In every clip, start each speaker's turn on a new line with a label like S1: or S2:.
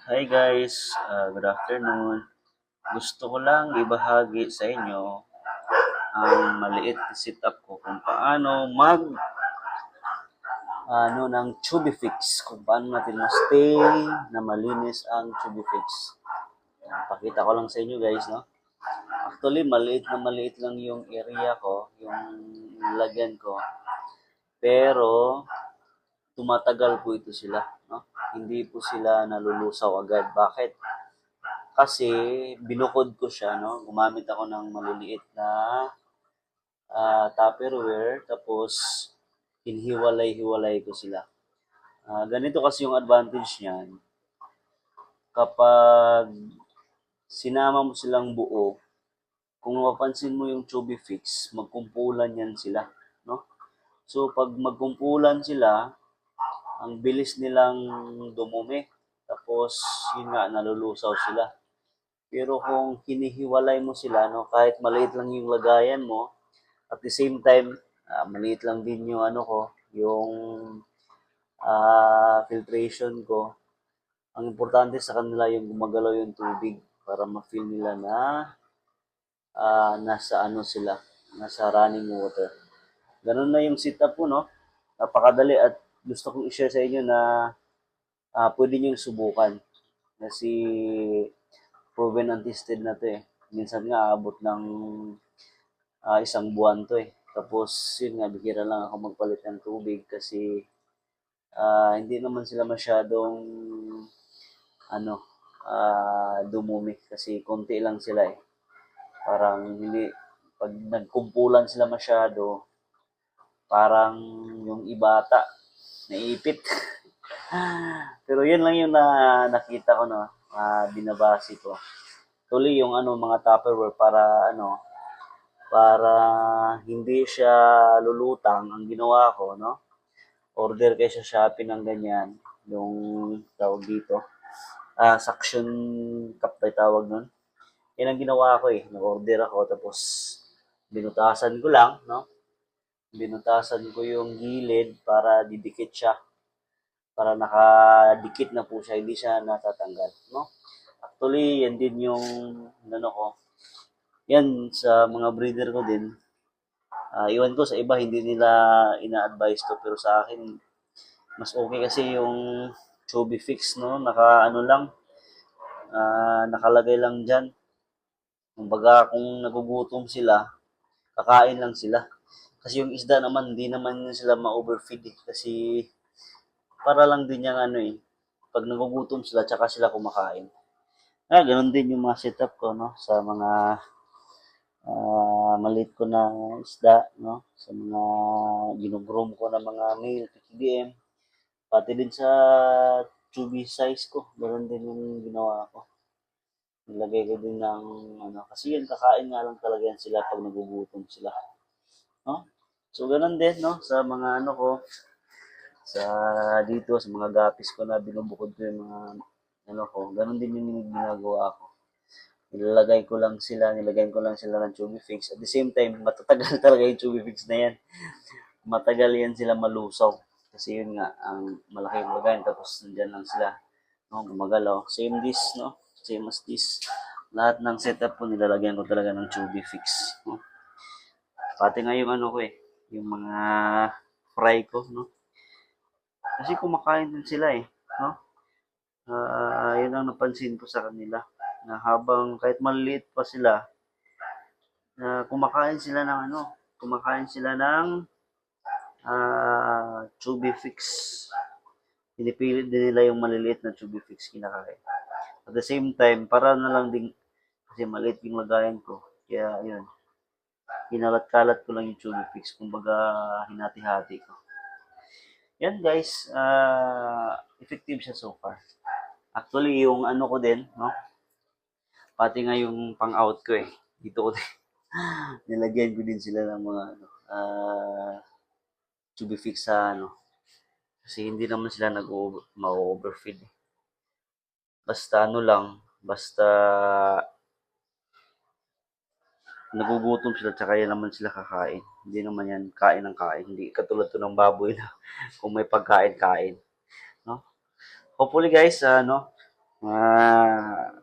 S1: Hi guys, good afternoon. Gusto ko lang ibahagi sa inyo ang maliit na setup ko kung paano ng Chubifix, kung paano natin ma-stay na malinis ang Chubifix. Pakita ko lang sa inyo guys, no? Actually, maliit lang yung area ko, yung lagyan ko. Pero, tumatagal po ito sila, no? Hindi po sila nalulusaw agad. Bakit? Kasi binukod ko siya, no? Gumamit ako ng maliliit na Tupperware, tapos hinhiwalay-hiwalay ko sila. Ganito kasi yung advantage niyan. Kapag sinama mo silang buo, kung mapapansin mo yung Chubifix, magkumpulan yan sila, no? So, pag magkumpulan sila, ang bilis nilang dumumi. Tapos, yun nga, nalulusaw sila. Pero kung hinihiwalay mo sila, no, kahit maliit lang yung lagayan mo, at the same time, maliit lang din yung ano ko, yung filtration ko. Ang importante sa kanila yung gumagalaw yung tubig para ma-feel nila na nasa ano sila, nasa running water. Ganun na yung setup ko, no? Napakadali at gusto kong i-share sa inyo na pwede nyo subukan. Kasi proven and tested na to eh. Minsan nga aabot ng isang buwan to eh. Tapos yun nga, bihira lang ako magpalit ng tubig kasi hindi naman sila masyadong ano, dumumi kasi konti lang sila eh. Parang hindi, pag nagkumpulan sila masyado, parang yung ibata, naipit. Pero yun lang yung nakita ko no, binabase ko. Tuloy yung ano mga Tupperware para hindi siya lulutang. Ang ginawa ko no, order kayo sa Shopee ng ganyan, yung tawag dito, suction cup ba tawag nun. Yan ang ginawa ko eh, nag-order ako tapos binutasan ko lang, no? Binutasan ko yung gilid para didikit siya, para nakadikit na po siya, hindi siya natatanggal, no? Actually, yan din yung ano ko. Yan sa mga breeder ko din. Iwan ko sa iba, hindi nila ina-advise to, pero sa akin, mas okay kasi yung Chubby Fix, no? Naka ano lang, nakalagay lang dyan. Kumbaga, kung nagugutom sila, kakain lang sila. Kasi yung isda naman, hindi naman sila ma-overfeed eh. Kasi para lang din yung ano eh, pag nagugutom sila, tsaka sila kumakain. Ganun din yung mga setup ko, no? Sa mga maliit ko na isda, no? Sa mga ginugroom ko na mga male, PTDM. Pati din sa chubby size ko, ganun din yung ginawa ko. Nilagay ko din ng ano, kasi yan, kakain nga lang talaga yan sila pag nagugutom sila. No? So, ganun din, no? Sa mga ano ko, sa dito, sa mga gapis ko na binubukod ko yung mga ano ko, ganun din yung ginagawa ko. Nilagay ko lang sila ng chubby fix. At the same time, matatagal talaga yung chubby fix na yan. Matagal yan sila malusaw. Kasi yun nga, ang malaki yung lagayan, tapos nandyan lang sila. No, gumagalaw. Same this, no? Same as this. Lahat ng setup ko, nilalagyan ko talaga ng chubby fix. No? Pati nga yung ano ko eh, yung mga fry ko, no? Kasi kumakain din sila eh, no? Yun ang napansin ko sa kanila. Na habang kahit maliit pa sila, kumakain sila ng chubby fix. Pinipilit din nila yung maliliit na chubby fix kinakain. At the same time, para na lang din, kasi maliit yung lagayan ko. Kaya yun, kinalat-kalat ko lang yung chubby fix. Kumbaga, hinati-hati ko. Yan guys, effective siya so far. Actually, yung ano ko din, no? Pati nga yung pang-out ko eh. Dito ko din. Nilagyan ko din sila ng mga ano, to be fix sa ano. Kasi hindi naman sila ma-overfeed. Basta ano lang, basta nagugutom sila tsaka yan naman sila kakain. Hindi naman yan kain ng kain. Hindi katulad to ng baboy na kung may pagkain-kain. No? Hopefully guys, ano, ah,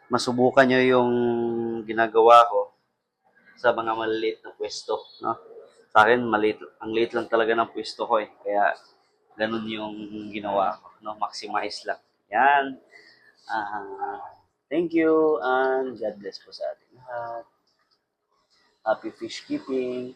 S1: masubukan nyo yung ginagawa ko sa mga maliliit na pwesto, no? Sa akin, maliit, ang liit lang talaga ng pwesto ko eh. Kaya, ganun yung ginawa ko, no? Maximize lang. Yan. Thank you and God bless po sa ating lahat. Happy fish keeping.